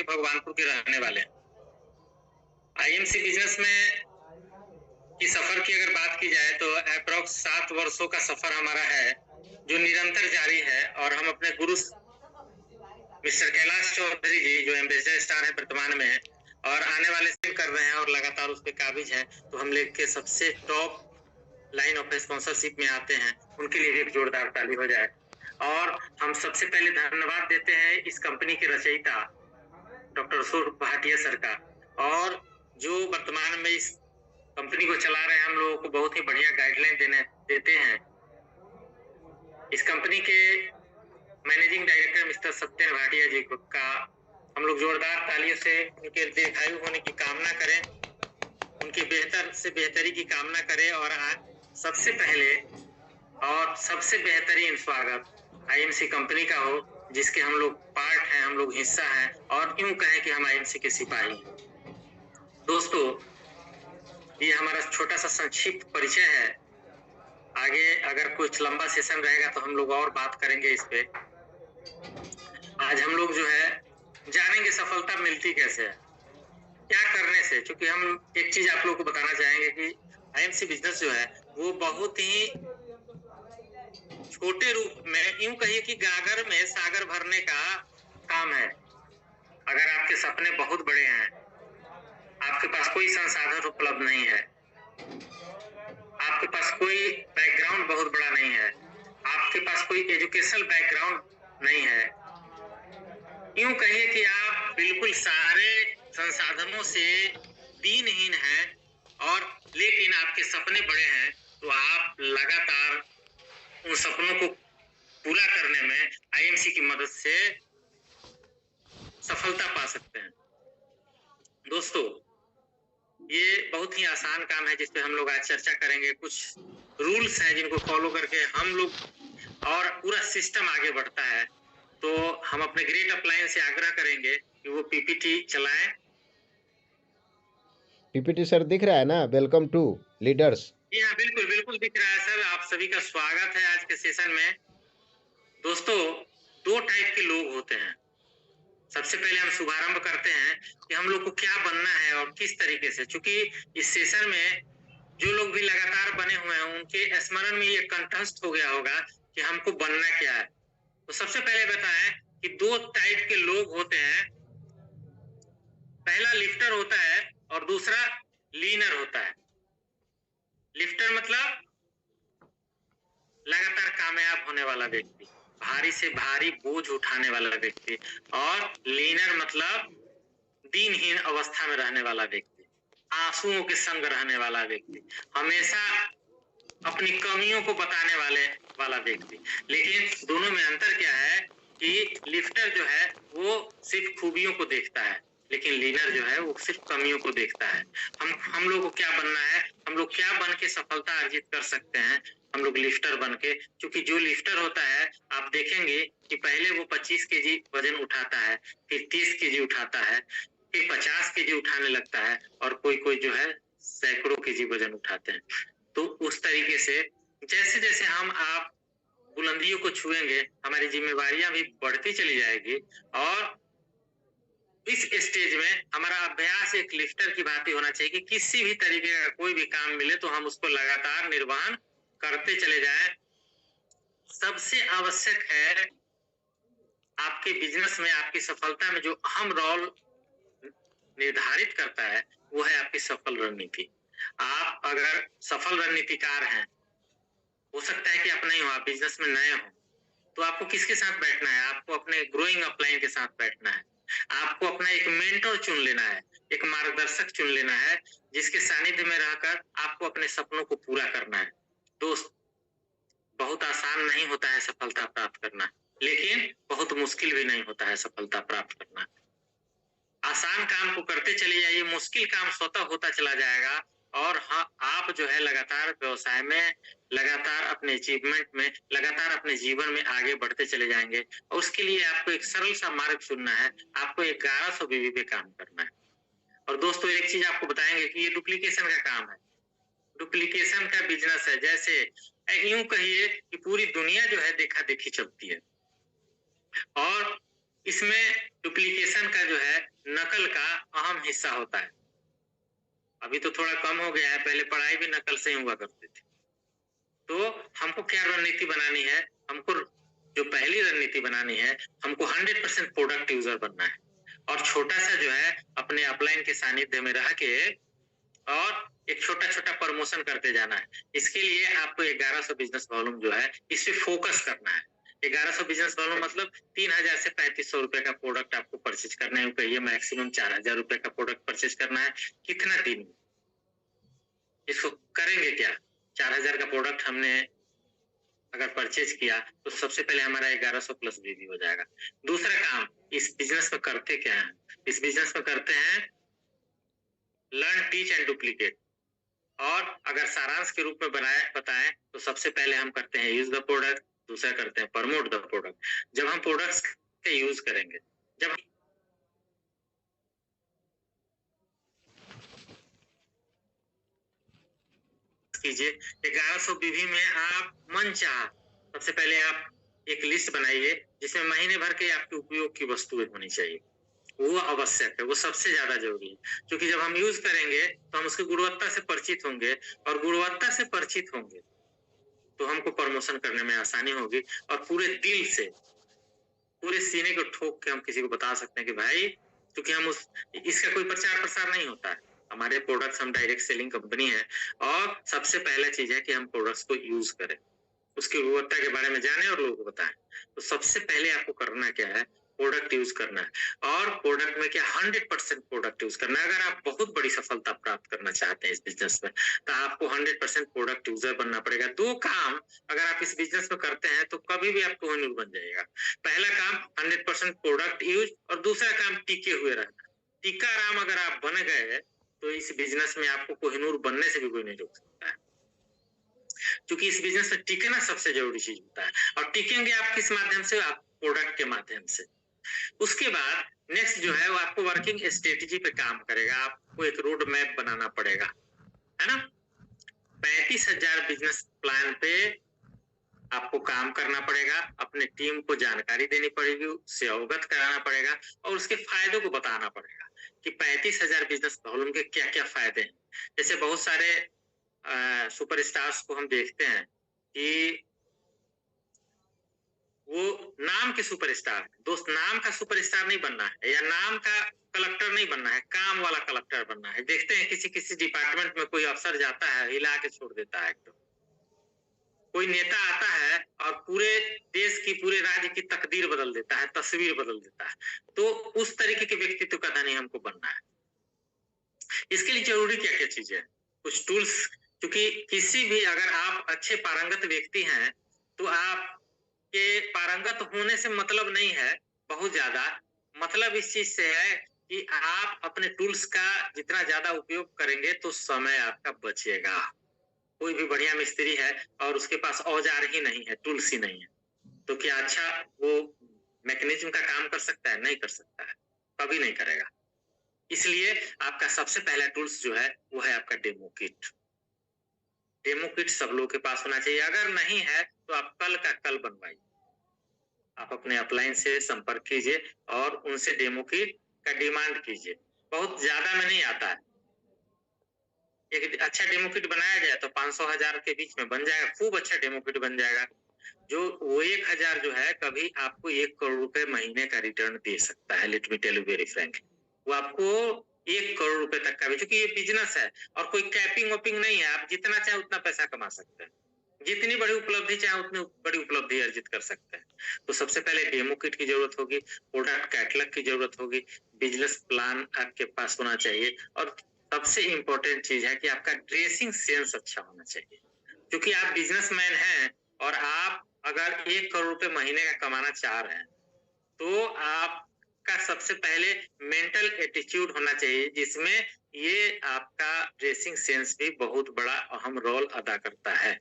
भगवानपुर के रहने वाले हैं। आईएमसी बिजनेस में की सफर की अगर बात की जाए तो अप्रोक्स 7 वर्षों का सफर हमारा है जो निरंतर जारी है, और हम अपने गुरु मिस्टर कैलाश चौधरी जी जो एम्बेसडर स्टार है वर्तमान में, और आने वाले से कर रहे हैं और लगातार उस पर काबिज हैं, तो हम लोग के सबसे टॉप लाइन ऑफ स्पॉन्सरशिप में आते हैं, उनके लिए भी एक जोरदार ताली हो जाए। और हम सबसे पहले धन्यवाद देते हैं इस कंपनी के रचयिता डॉक्टर सूर्य भाटिया सर का, और जो वर्तमान में इस कंपनी को चला रहे हैं, हम लोगों को बहुत ही बढ़िया गाइडलाइन देते हैं। इस कंपनी के managing director mister Satyan Bhatia ji का हम लोग जोरदार तालियों से उनके दीर्घायु होने की कामना करें, उनकी बेहतर से बेहतरी की कामना करें, और सबसे पहले और सबसे बेहतरीन स्वागत आईएमसी कंपनी का हो, जिसके हम लोग पार्ट हैं, हम लोग हिस्सा हैं, और यूं कहें कि हम आईएमसी के सिपाही हैं। दोस्तों, ये हमारा छोटा सा संक्षिप्त परिचय है। आगे अगर कुछ लंबा सेशन रहेगा तो हम लोग और बात करेंगे इस पे। आज हम लोग जो है जानेंगे सफलता मिलती कैसे है, क्या करने से। क्योंकि हम एक चीज आप लोग को बताना चाहेंगे कि आईएमसी बिजनेस जो है वो बहुत ही छोटे रूप में, यूं कहिए कि गागर में सागर भरने का काम है। अगर आपके सपने बहुत बड़े हैं, आपके पास कोई संसाधन उपलब्ध नहीं है, आपके पास कोई बैकग्राउंड बहुत बड़ा नहीं है, आपके पास कोई एजुकेशनल बैकग्राउंड नहीं है, यूं कहिए कि आप बिल्कुल सारे संसाधनों से दीनहीन हैं, और लेकिन आपके सपने बड़े हैं, तो आप लगातार उन सपनों को पूरा करने में आईएमसी की मदद से सफलता पा सकते हैं। दोस्तों, ये बहुत ही आसान काम है जिस पे हम लोग आज चर्चा करेंगे। कुछ रूल्स हैं जिनको फॉलो करके हम लोग और पूरा सिस्टम आगे बढ़ता है। तो हम अपने ग्रेट अपलाइन से आग्रह करेंगे कि वो पीपीटी चलाएं। पीपीटी सर दिख रहा है ना? Welcome to leaders. जी हाँ, बिल्कुल बिल्कुल दिख रहा है सर। आप सभी का स्वागत है आज के सेशन में। दोस्तों, 2 टाइप के लोग होते हैं। सबसे पहले हम शुभारंभ करते हैं कि हम लोग को क्या बनना है और किस तरीके से, क्योंकि इस सेशन में जो लोग भी लगातार बने हुए हैं उनके स्मरण में ये कंठस्थ हो गया होगा कि हमको बनना क्या है। तो सबसे पहले बताएं कि 2 टाइप के लोग होते हैं। पहला लिफ्टर होता है और दूसरा लीनर होता है। लिफ्टर मतलब लगातार कामयाब होने वाला व्यक्ति, भारी से भारी बोझ उठाने वाला व्यक्ति, और लीनर मतलब दीनहीन अवस्था में रहने वाला व्यक्ति, आंसुओं के संग रहने वाला व्यक्ति, हमेशा अपनी कमियों को बताने वाला व्यक्ति। लेकिन दोनों में अंतर क्या है कि लिफ्टर जो है वो सिर्फ खूबियों को देखता है, लेकिन लीनर जो है वो सिर्फ कमियों को देखता है। हम लोग को क्या बनना है, हम लोग क्या बन के सफलता अर्जित कर सकते हैं? हम लोग लिफ्टर बन के। क्योंकि जो लिफ्टर होता है, आप देखेंगे कि पहले वो 25 केजी वजन उठाता है, फिर 30 केजी उठाता है, फिर 50 केजी उठाने लगता है, और कोई जो है सैकड़ों केजी वजन उठाते हैं। तो उस तरीके से जैसे जैसे हम आप बुलंदियों को छुएंगे, हमारी जिम्मेवारियां भी बढ़ती चली जाएगी, और इस स्टेज में हमारा अभ्यास एक लिफ्टर की भांति होना चाहिए कि किसी भी तरीके का कोई भी काम मिले तो हम उसको लगातार निर्वहन करते चले जाएं। सबसे आवश्यक है आपके बिजनेस में, आपकी सफलता में जो अहम रोल निर्धारित करता है वो है आपकी सफल रणनीति। आप अगर सफल रणनीतिकार हैं, हो सकता है कि आप नहीं हो, आप बिजनेस में नए हो, तो आपको किसके साथ बैठना है? आपको अपने ग्रोइंग अपलाइन के साथ बैठना है। आपको अपना एक मेंटर चुन लेना है, एक मार्गदर्शक चुन लेना है, जिसके सानिध्य में रहकर आपको अपने सपनों को पूरा करना है। दोस्त, बहुत आसान नहीं होता है सफलता प्राप्त करना, लेकिन बहुत मुश्किल भी नहीं होता है सफलता प्राप्त करना। आसान काम को करते चले जाइए, मुश्किल काम स्वतः होता चला जाएगा, और हाँ, आप जो है लगातार व्यवसाय में, लगातार अपने अचीवमेंट में, लगातार अपने जीवन में आगे बढ़ते चले जाएंगे। और उसके लिए आपको एक सरल सा मार्ग चुनना है, आपको 1100 बीवी पे काम करना है। और दोस्तों एक चीज आपको बताएंगे कि ये डुप्लीकेशन का काम है, डुप्लीकेशन का बिजनेस है। जैसे यूं कहिए कि पूरी दुनिया जो है देखा देखी चलती है, और इसमें डुप्लीकेशन का जो है नकल का अहम हिस्सा होता है। अभी तो थोड़ा कम हो गया है, पहले पढ़ाई भी नकल से ही हुआ करती थी। तो हमको क्या रणनीति बनानी है, हमको जो पहली रणनीति बनानी है, हमको 100% प्रोडक्ट यूजर बनना है, और छोटा सा जो है अपने अपलाइन के सानिध्य में रह के और एक छोटा छोटा प्रमोशन करते जाना है। इसके लिए आपको 1100 बिजनेस वॉल्यूम जो है इस पे फोकस करना है। 1100 बिजनेस वॉल्यूम मतलब 3000 से 3500 रुपए का प्रोडक्ट आपको परचेज करना है। कहिए मैक्सिमम 4000 रुपए का प्रोडक्ट परचेज करना है। कितना दिन में इसको करेंगे क्या? 4000 का प्रोडक्ट हमने अगर परचेज किया तो सबसे पहले हमारा 1100 प्लस बीवी हो जाएगा। दूसरा काम इस बिजनेस में करते क्या है? इस बिजनेस में करते हैं लर्न, टीच एंड डुप्लीकेट। और अगर सारांश के रूप में बताएं तो सबसे पहले हम करते हैं यूज द प्रोडक्ट, दूसरा करते हैं प्रमोट द प्रोडक्ट। जब हम प्रोडक्ट्स के यूज करेंगे, जब कीजिए 1100 बीवी में आप मन चाह सबसे पहले आप एक लिस्ट बनाइए जिसमें महीने भर के आपके उपयोग की वस्तुएं होनी चाहिए। वो आवश्यक है, वो सबसे ज्यादा जरूरी है, क्योंकि जब हम यूज करेंगे तो हम उसकी गुणवत्ता से परिचित होंगे, और गुणवत्ता से परिचित होंगे तो हमको प्रमोशन करने में आसानी होगी, और पूरे दिल से, पूरे सीने को ठोक के हम किसी को बता सकते हैं कि भाई, क्योंकि हम इसका कोई प्रचार प्रसार नहीं होता है। हमारे प्रोडक्ट्स, हम डायरेक्ट सेलिंग कंपनी है, और सबसे पहला चीज है कि हम प्रोडक्ट्स को यूज करें, उसकी गुणवत्ता के बारे में जाने और लोगों को बताएं। तो सबसे पहले आपको करना क्या है? प्रोडक्ट यूज करना है। और प्रोडक्ट में क्या 100% प्रोडक्ट यूज करना है। अगर आप बहुत बड़ी सफलता प्राप्त करना चाहते हैं इस बिजनेस में, तो आपको 100% प्रोडक्ट यूजर बनना पड़ेगा। दो काम अगर आप इस बिजनेस में करते हैं तो कभी भी आपको कोहिनूर बन जाएगा। पहला काम 100% प्रोडक्ट यूज, और दूसरा काम टिके हुए रहना। टीका राम अगर आप बन गए तो इस बिजनेस में आपको कोहिनूर बनने से भी कोई नहीं रोक सकता है, क्योंकि इस बिजनेस में टिकना सबसे जरूरी चीज होता है। और टिकेंगे आप किस माध्यम से? आप प्रोडक्ट के माध्यम से। उसके बाद नेक्स्ट जो है वो आपको वर्किंग स्ट्रेटेजी पे काम करेगा। आपको एक रोड मैप बनाना पड़ेगा, है ना। 35,000 बिजनेस प्लान पे आपको काम करना पड़ेगा, अपने टीम को जानकारी देनी पड़ेगी, उससे अवगत कराना पड़ेगा, और उसके फायदों को बताना पड़ेगा कि 35,000 बिजनेस वॉल्यूम के क्या क्या फायदे हैं। जैसे बहुत सारे सुपरस्टार्स को हम देखते हैं कि वो नाम के सुपरस्टार, दोस्त नाम का सुपरस्टार नहीं बनना है, या नाम का कलेक्टर नहीं बनना है, काम वाला कलेक्टर बनना है। देखते हैं किसी किसी डिपार्टमेंट में कोई अफसर जाता है, हिला के छोड़ देता है। तो कोई नेता आता है और पूरे देश की, पूरे राज्य की तकदीर बदल देता है, तस्वीर बदल देता है। तो उस तरीके के व्यक्तित्व का धनी हमको बनना है। इसके लिए जरूरी क्या क्या चीजें हैं? कुछ टूल्स, क्योंकि किसी भी, अगर आप अच्छे पारंगत व्यक्ति हैं तो आप के पारंगत होने से मतलब नहीं है बहुत ज्यादा, मतलब इस चीज से है कि आप अपने टूल्स का जितना ज्यादा उपयोग करेंगे तो समय आपका बचेगा। कोई भी बढ़िया मिस्त्री है और उसके पास औजार ही नहीं है, टूल्स ही नहीं है, तो क्या अच्छा वो मैकेनिज्म का काम कर सकता है? नहीं कर सकता है, कभी नहीं करेगा। इसलिए आपका सबसे पहला टूल्स जो है वो है आपका डेमो किट। डेमो किट सब लोगों के पास होना चाहिए। अगर नहीं है तो आप कल का कल बनवाइए। आप अपने अपलाइन से संपर्क कीजिए और उनसे डेमो किट का डिमांड कीजिए। बहुत ज्यादा में नहीं आता है, एक अच्छा डेमो किट बनाया जाए तो 500-1000 के बीच में बन जाएगा, खूब अच्छा डेमो किट बन जाएगा। जो वो 1000 जो है कभी आपको 1 करोड़ रुपए महीने का रिटर्न दे सकता है। Let me tell you very frank, वो आपको 1 करोड़ रुपए तक का भी, क्योंकि ये बिजनेस है और कोई कैपिंग वैपिंग नहीं है। आप जितना चाहे उतना पैसा कमा सकते हैं, जितनी बड़ी उपलब्धि चाहे उतनी बड़ी उपलब्धि अर्जित कर सकते हैं। तो सबसे पहले डेमो किट की जरूरत होगी, प्रोडक्ट कैटलॉग की जरूरत होगी, बिजनेस प्लान आपके पास होना चाहिए, और सबसे इंपॉर्टेंट चीज है कि आपका ड्रेसिंग सेंस अच्छा होना चाहिए। क्योंकि आप बिजनेसमैन हैं और आप अगर 1 करोड़ रुपए महीने का कमाना चाह रहे हैं तो आपका सबसे पहले मेंटल एटीट्यूड होना चाहिए, जिसमें ये आपका ड्रेसिंग सेंस भी बहुत बड़ा अहम रोल अदा करता है।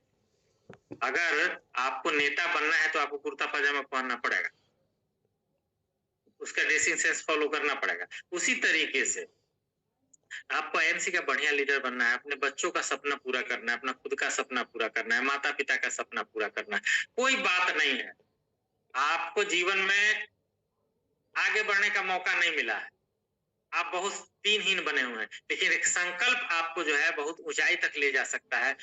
अगर आपको नेता बनना है तो आपको कुर्ता पजामा पहनना पड़ेगा, उसका ड्रेसिंग सेंस फॉलो करना पड़ेगा। उसी तरीके से आपको आईएमसी का बढ़िया लीडर बनना है, अपने बच्चों का सपना पूरा करना है, अपना खुद का सपना पूरा करना है, माता पिता का सपना पूरा करना है, कोई बात नहीं है। आपको जीवन में आगे बढ़ने का मौका नहीं मिला है, आप बहुत दिनहीन बने हुए हैं, लेकिन एक संकल्प आपको जो है बहुत ऊंचाई तक ले जा सकता है।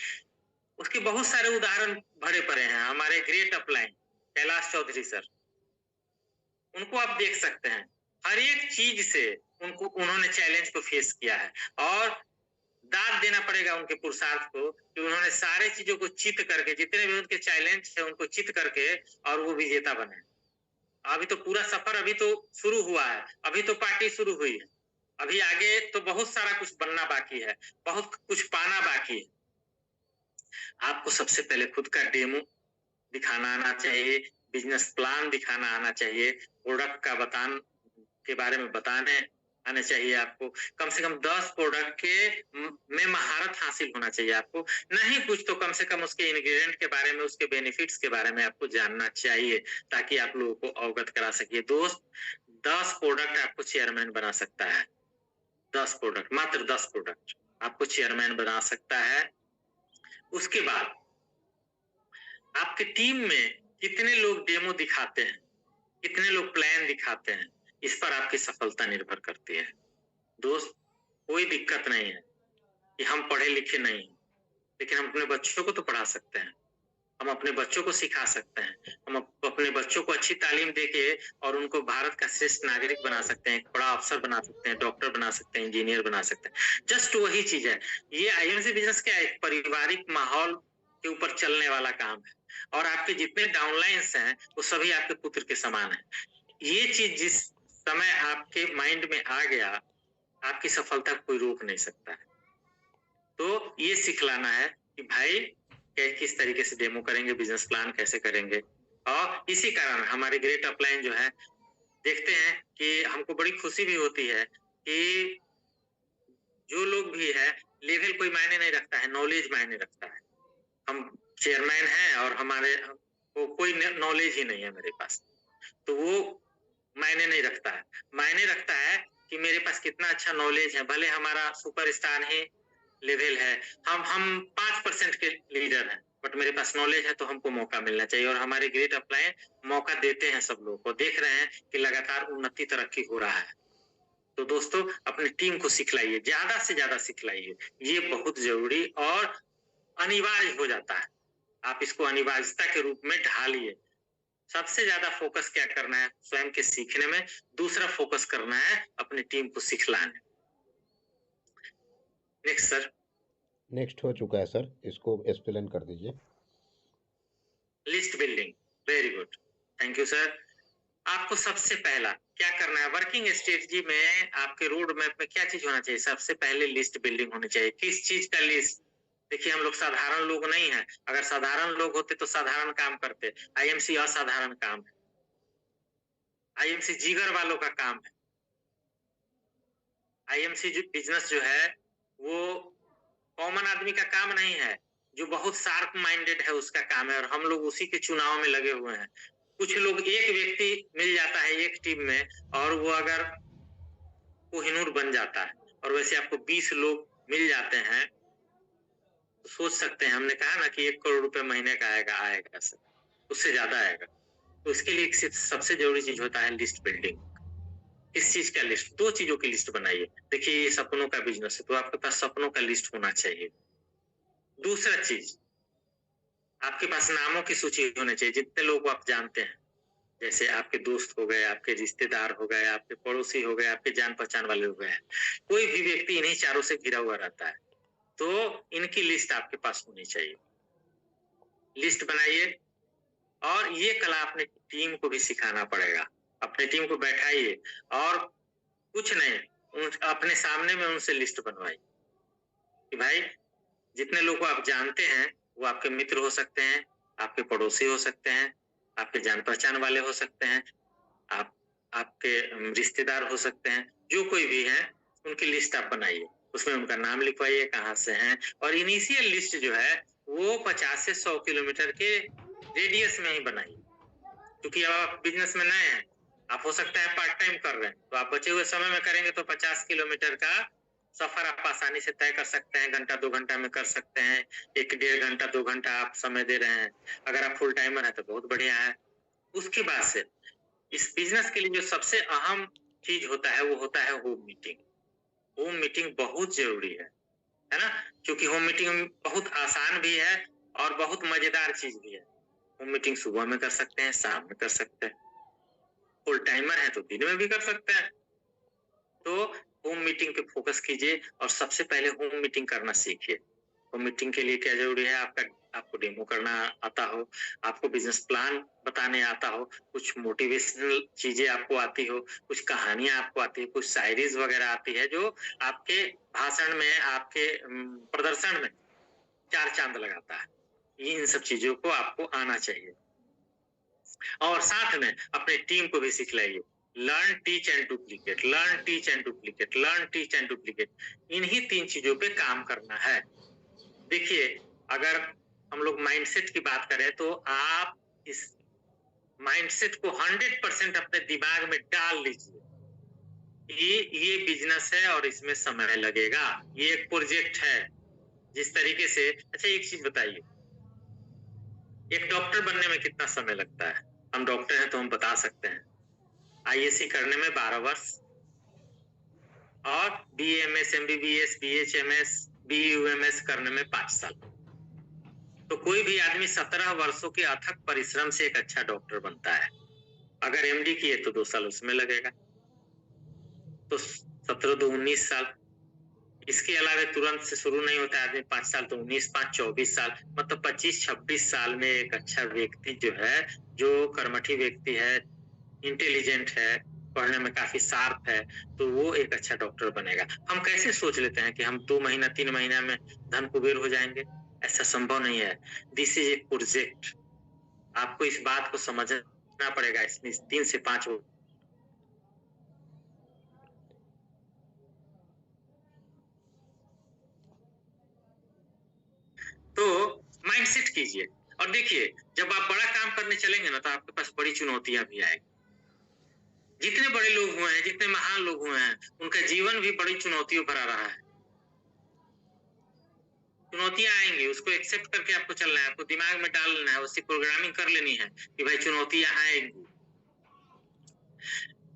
उसके बहुत सारे उदाहरण भरे पड़े हैं। हमारे great upline Kailash Chaudhary sir, उनको आप देख सकते हैं, हर एक चीज से उन्होंने चैलेंज को फेस किया है, और दाद देना पड़ेगा उनके पुरुषार्थ को कि उन्होंने सारे चीजों को चित करके, जितने भी उनके चैलेंज है उनको चित करके, और वो विजेता बने। अभी तो पूरा सफर अभी तो शुरू हुआ है, अभी तो पार्टी शुरू हुई है, अभी आगे तो बहुत सारा कुछ बनना बाकी है, बहुत कुछ पाना बाकी है। आपको सबसे पहले खुद का डेमो दिखाना आना चाहिए, बिजनेस प्लान दिखाना आना चाहिए, प्रोडक्ट का के बारे में बताने आने चाहिए आपको। कम से कम 10 प्रोडक्ट में महारत हासिल होना चाहिए आपको, नहीं कुछ तो कम से कम उसके इंग्रेडिएंट के बारे में, उसके बेनिफिट्स के बारे में आपको जानना चाहिए, ताकि आप लोगों को अवगत करा सकिए। दोस्त, 10 प्रोडक्ट आपको चेयरमैन बना सकता है। 10 प्रोडक्ट, मात्र 10 प्रोडक्ट आपको चेयरमैन बना सकता है। उसके बाद आपके टीम में कितने लोग डेमो दिखाते हैं, कितने लोग प्लान दिखाते हैं, इस पर आपकी सफलता निर्भर करती है। दोस्त, कोई दिक्कत नहीं है कि हम पढ़े लिखे नहीं, लेकिन हम अपने बच्चों को तो पढ़ा सकते हैं, हम अपने बच्चों को सिखा सकते हैं, हम अपने बच्चों को अच्छी तालीम देके और उनको भारत का श्रेष्ठ नागरिक बना सकते हैं, एक बड़ा अफसर बना सकते हैं, डॉक्टर बना सकते हैं, इंजीनियर बना सकते हैं। जस्ट वही चीज है। ये आईएमसी बिजनेस क्या है, एक पारिवारिक माहौल के ऊपर चलने वाला काम है, और आपके जितने डाउनलाइंस हैं वो सभी आपके पुत्र के समान है। ये चीज जिस समय आपके माइंड में आ गया, आपकी सफलता कोई रोक नहीं सकता है। तो ये सिखलाना है कि भाई किस तरीके से डेमो करेंगे, बिजनेस प्लान कैसे करेंगे। और इसी कारण हमारे ग्रेट अपलाइन जो है, देखते हैं कि हमको बड़ी खुशी भी होती है कि जो लोग भी है, लेवल कोई मायने नहीं रखता है, नॉलेज मायने रखता है। हम चेयरमैन हैं और हमारे को कोई नॉलेज ही नहीं है मेरे पास, तो वो मायने नहीं रखता है। मायने रखता है कि मेरे पास कितना अच्छा नॉलेज है। भले हमारा सुपरस्टार ही लेवल है, हम 5% के लीडर हैं, बट मेरे पास नॉलेज है, तो हमको मौका मिलना चाहिए। और हमारे ग्रेट अपलाइन मौका देते हैं सब लोगों को, देख रहे हैं कि लगातार उन्नति तरक्की हो रहा है। तो दोस्तों, अपनी टीम को सिखलाइए, ज्यादा से ज्यादा सिखलाइए, ये बहुत जरूरी और अनिवार्य हो जाता है। आप इसको अनिवार्यता के रूप में ढालिए। सबसे ज्यादा फोकस क्या करना है, स्वयं के सीखने में। दूसरा फोकस करना है अपनी टीम को सिखलाने। Next sir. नेक्स्ट हो चुका है सर, इसको एक्सप्लेन कर दीजिए। List building, very good, thank you sir. आपको सबसे पहला क्या करना है, वर्किंग स्ट्रेटजी में आपके रोड मैप में क्या चीज होना चाहिए? सबसे पहले लिस्ट बिल्डिंग होनी चाहिए। किस चीज का लिस्ट? देखिए, हम लोग साधारण लोग नहीं हैं। अगर साधारण लोग होते तो साधारण काम करते। आईएमसी असाधारण काम है, आईएमसी जिगर वालों का काम है। आईएमसी बिजनेस जो है वो कॉमन आदमी का काम नहीं है, जो बहुत शार्प माइंडेड है उसका काम है, और हम लोग उसी के चुनाव में लगे हुए हैं। कुछ लोग, एक व्यक्ति मिल जाता है एक टीम में, और वो अगर कोहिनूर बन जाता है, और वैसे आपको 20 लोग मिल जाते हैं, तो सोच सकते हैं, हमने कहा ना कि 1 करोड़ रुपए महीने का आएगा सर, उससे ज्यादा आएगा। तो इसके लिए सबसे जरूरी चीज होता है लिस्ट बिल्डिंग। इस चीज का लिस्ट, 2 चीजों की लिस्ट बनाइए। देखिए, ये सपनों का बिजनेस है, तो आपके पास सपनों का लिस्ट होना चाहिए। दूसरा चीज, आपके पास नामों की सूची होनी चाहिए, जितने लोग आप जानते हैं। जैसे आपके दोस्त हो गए, आपके रिश्तेदार हो गए, आपके पड़ोसी हो गए, आपके जान पहचान वाले हो गए। कोई भी व्यक्ति इन्हीं चारों से घिरा हुआ रहता है, तो इनकी लिस्ट आपके पास होनी चाहिए। लिस्ट बनाइए, और ये कला अपने टीम को भी सिखाना पड़ेगा। अपने टीम को बैठाइए, और कुछ नहीं, अपने सामने में उनसे लिस्ट बनवाइए कि भाई, जितने लोग को आप जानते हैं, वो आपके मित्र हो सकते हैं, आपके पड़ोसी हो सकते हैं, आपके जान पहचान वाले हो सकते हैं, आपके रिश्तेदार हो सकते हैं, जो कोई भी है, उनकी लिस्ट आप बनाइए। उसमें उनका नाम लिखवाइए, कहाँ से हैं, और इनिशियल लिस्ट जो है वो 50 से 100 किलोमीटर के रेडियस में ही बनाइए, क्योंकि अब आप बिजनेस में नए हैं, आप हो सकता है पार्ट टाइम कर रहे हैं, तो आप बचे हुए समय में करेंगे तो 50 किलोमीटर का सफर आप आसानी से तय कर सकते हैं, घंटा 2 घंटा में कर सकते हैं, 1 डेढ़ घंटा 2 घंटा आप समय दे रहे हैं। अगर आप फुल टाइमर है तो बहुत बढ़िया है। उसके बाद से इस बिजनेस के लिए जो सबसे अहम चीज होता है वो होता है होम मीटिंग। होम मीटिंग बहुत जरूरी है ना? क्योंकि होम मीटिंग बहुत आसान भी है और बहुत मजेदार चीज भी है। होम मीटिंग सुबह में कर सकते हैं, शाम में कर सकते हैं, फुल टाइमर है तो दिन में भी कर सकते हैं। तो होम मीटिंग पे फोकस कीजिए और सबसे पहले होम मीटिंग करना सीखिए। होम मीटिंग के लिए क्या जरूरी है? आपको डेमो करना आता हो, आपको बिजनेस प्लान बताने आता हो, कुछ मोटिवेशनल चीजें आपको आती हो, कुछ कहानियां आपको आती है, कुछ शायरीज वगैरह आती है जो आपके भाषण में, आपके प्रदर्शन में 4 चांद लगाता है। इन सब चीजों को आपको आना चाहिए और साथ में अपने टीम को भी सिखलाइए। Learn, teach and duplicate, learn, teach and duplicate, learn, teach and duplicate, इन्हीं 3 चीजों पे काम करना है। देखिए, अगर हम लोग माइंडसेट की बात करें तो आप इस माइंडसेट को 100% अपने दिमाग में डाल लीजिए। ये बिजनेस है और इसमें समय लगेगा, ये एक प्रोजेक्ट है। जिस तरीके से, अच्छा एक चीज बताइए, एक डॉक्टर बनने में कितना समय लगता है? हम डॉक्टर हैं तो हम बता सकते हैं। आईएससी करने में 12 वर्ष और बीएमएस, एमबीबीएस, बीएचएमएस, बीयूएमएस करने में 5 साल। तो कोई भी आदमी 17 वर्षों के अथक परिश्रम से एक अच्छा डॉक्टर बनता है। अगर एमडी किए तो 2 साल उसमें लगेगा, तो 17 2 19 साल। इसके अलावा तुरंत से शुरू नहीं होता है आदमी, 5 साल तो 19, 5 24 साल, मतलब 25-26 साल में एक अच्छा व्यक्ति जो है, जो कर्मठी व्यक्ति है, इंटेलिजेंट है, पढ़ने में काफी शार्प है, तो वो एक अच्छा डॉक्टर बनेगा। हम कैसे सोच लेते हैं कि हम 2 महीना 3 महीना में धन कुबेर हो जाएंगे? ऐसा संभव नहीं है। This is a project. आपको इस बात को समझना पड़ेगा। इसमें 3 से 5 तो माइंडसेट कीजिए और देखिए, जब आप बड़ा काम करने चलेंगे ना तो आपके पास बड़ी चुनौतियां भी आएगी। जितने बड़े लोग हुए हैं, जितने महान लोग हुए हैं, उनका जीवन भी बड़ी चुनौतियों भरा रहा है। चुनौतियां आएंगी, उसको एक्सेप्ट करके आपको चलना है, आपको दिमाग में डालना है, उसकी प्रोग्रामिंग कर लेनी है कि भाई चुनौतियां आएंगी।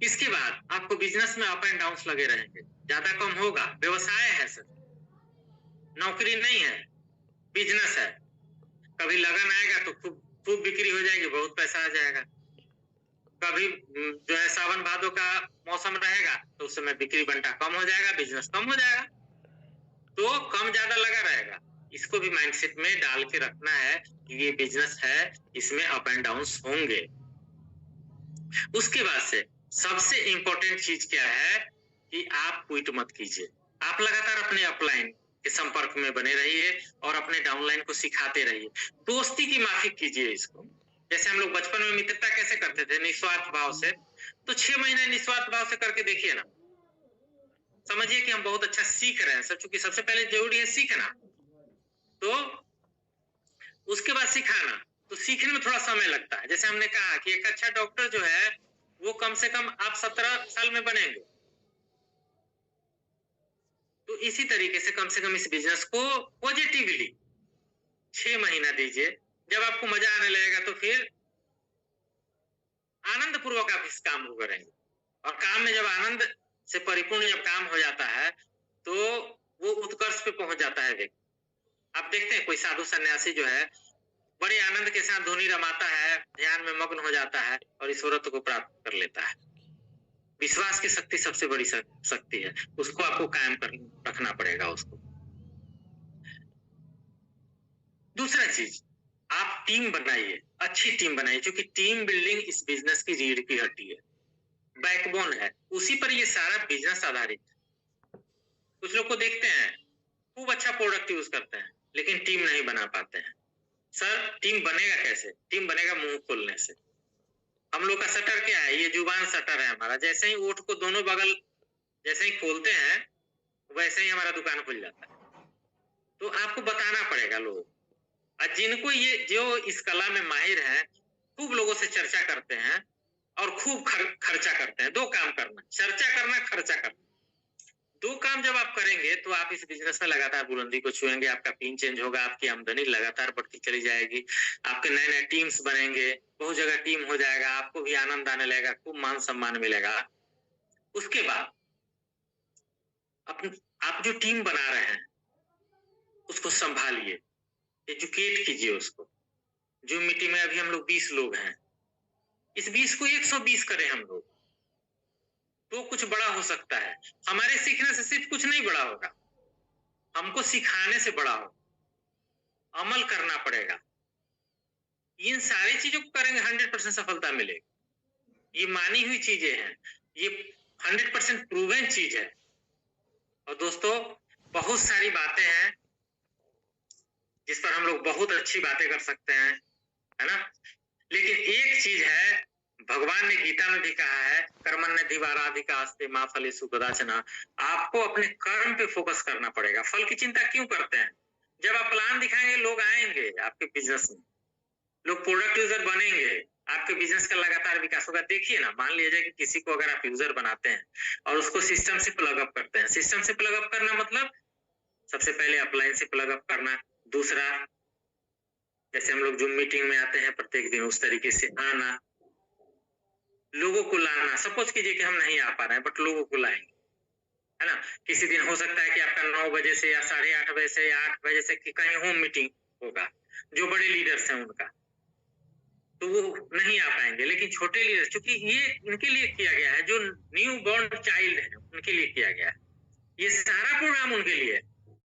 इसके बाद आपको बिजनेस में अप एंड डाउन लगे रहेंगे, ज्यादा कम होगा। व्यवसाय है सर, नौकरी नहीं है, बिजनेस है। कभी लगन आएगा तो खूब बिक्री हो जाएगी, बहुत पैसा आ जाएगा। कभी जो है सावन भादों का मौसम रहेगा तो उस समय बिक्री बंटा कम हो जाएगा, बिजनेस कम हो जाएगा, तो कम ज्यादा लगा रहेगा। इसको भी माइंडसेट में डाल के रखना है कि ये बिजनेस है, इसमें अप एंड डाउन होंगे। उसके बाद से सबसे इंपॉर्टेंट चीज क्या है कि आप क्विट मत कीजिए। आप लगातार अपने अपलाइन के संपर्क में बने रहिए और अपने डाउनलाइन को सिखाते रहिए। दोस्ती की माफिक कीजिए इसको। जैसे हम लोग बचपन में मित्रता कैसे करते थे? निस्वार्थ भाव से। तो 6 महीने निस्वार्थ भाव से करके देखिए ना, समझिए कि हम बहुत अच्छा सीख रहे हैं सर। चूंकि सबसे पहले जरूरी है सीखना, तो उसके बाद सिखाना। तो सीखने में थोड़ा समय लगता है। जैसे हमने कहा कि एक अच्छा डॉक्टर जो है वो कम से कम आप 17 साल में बनेंगे, तो इसी तरीके से कम इस बिजनेस को पॉजिटिवली 6 महीना दीजिए। जब आपको मजा आने लगेगा तो फिर आनंद पूर्वक आप इस काम को करेंगे। और काम में जब आनंद से परिपूर्ण जब काम हो जाता है तो वो उत्कर्ष पे पहुंच जाता है व्यक्ति। आप देखते हैं कोई साधु सन्यासी जो है बड़े आनंद के साथ धुनी रमाता है, ध्यान में मग्न हो जाता है और ईश्वरत्व को प्राप्त कर लेता है। विश्वास की शक्ति सबसे बड़ी शक्ति है, उसको आपको कायम कर रखना पड़ेगा उसको। दूसरा चीज, आप टीम बनाइए, अच्छी टीम बनाइए, क्योंकि टीम बिल्डिंग इस बिजनेस की रीढ़ की हड्डी है, बैकबोन है, उसी पर ये सारा बिजनेस आधारित है। कुछ लोग को देखते हैं खूब अच्छा प्रोडक्ट यूज करते हैं लेकिन टीम नहीं बना पाते हैं। सर टीम बनेगा कैसे? टीम बनेगा मुंह खोलने से। हम लोग का शटर क्या है? ये जुबान शटर है हमारा। जैसे ही ओठ को दोनों बगल जैसे ही खोलते हैं वैसे ही हमारा दुकान खुल जाता है। तो आपको बताना पड़ेगा लोग, और जिनको ये जो इस कला में माहिर हैं, खूब लोगों से चर्चा करते हैं और खूब खर्चा करते हैं। दो काम करना, चर्चा करना, खर्चा करना। दो काम जब आप करेंगे तो आप इस बिजनेस में लगातार बुलंदी को छुएंगे, आपका पिन चेंज होगा, आपकी आमदनी लगातार बढ़ती चली जाएगी, आपके नए नए टीम्स बनेंगे, बहुत जगह टीम हो जाएगा, आपको भी आनंद आने लगेगा, खूब मान सम्मान मिलेगा। उसके बाद आप जो टीम बना रहे हैं उसको संभालिए, एजुकेट कीजिए उसको। जो मीटिंग में अभी हम लोग 20 लोग हैं, इस 20 को 120 करें हम लोग, तो कुछ बड़ा हो सकता है। हमारे सीखने से सिर्फ कुछ नहीं बड़ा होगा, हमको सिखाने से बड़ा होगा, अमल करना पड़ेगा। इन सारी चीजों को करेंगे 100% सफलता मिलेगी। ये मानी हुई चीजें हैं, ये 100% प्रूवन चीज है। और दोस्तों, बहुत सारी बातें हैं जिस पर हम लोग बहुत अच्छी बातें कर सकते हैं, है ना। लेकिन एक चीज है, भगवान ने गीता में भी कहा है, कर्मण्यधिवाराधिकास्ते मा फलेषु कदाचन। आपको अपने कर्म पे फोकस करना पड़ेगा। फल की चिंता क्यों करते हैं? जब आप प्लान दिखाएंगे, लोग आएंगे आपके बिजनेस में, लोग प्रोडक्ट यूजर बनेंगे, आपके बिजनेस का लगातार विकास होगा। देखिए ना, मान लीजिए कि किसी को अगर आप यूजर बनाते हैं और उसको सिस्टम से प्लग अप करते हैं। सिस्टम से प्लग अप करना मतलब सबसे पहले अपलाइन से प्लग अप करना, दूसरा जैसे हम लोग जूम मीटिंग में आते हैं प्रत्येक दिन, उस तरीके से आना, लोगों को लाना। सपोज कीजिए कि हम नहीं आ पा रहे हैं, बट लोगों को लाएंगे, है ना। किसी दिन हो सकता है कि आपका 9 बजे से या 8:30 बजे से या 8 बजे से कि कहीं होम मीटिंग होगा, जो बड़े लीडर्स हैं उनका, तो वो नहीं आ पाएंगे। लेकिन छोटे लीडर, चूंकि ये इनके लिए किया गया है, जो न्यू बॉर्न चाइल्ड है उनके लिए किया गया है, ये सारा प्रोग्राम उनके लिए।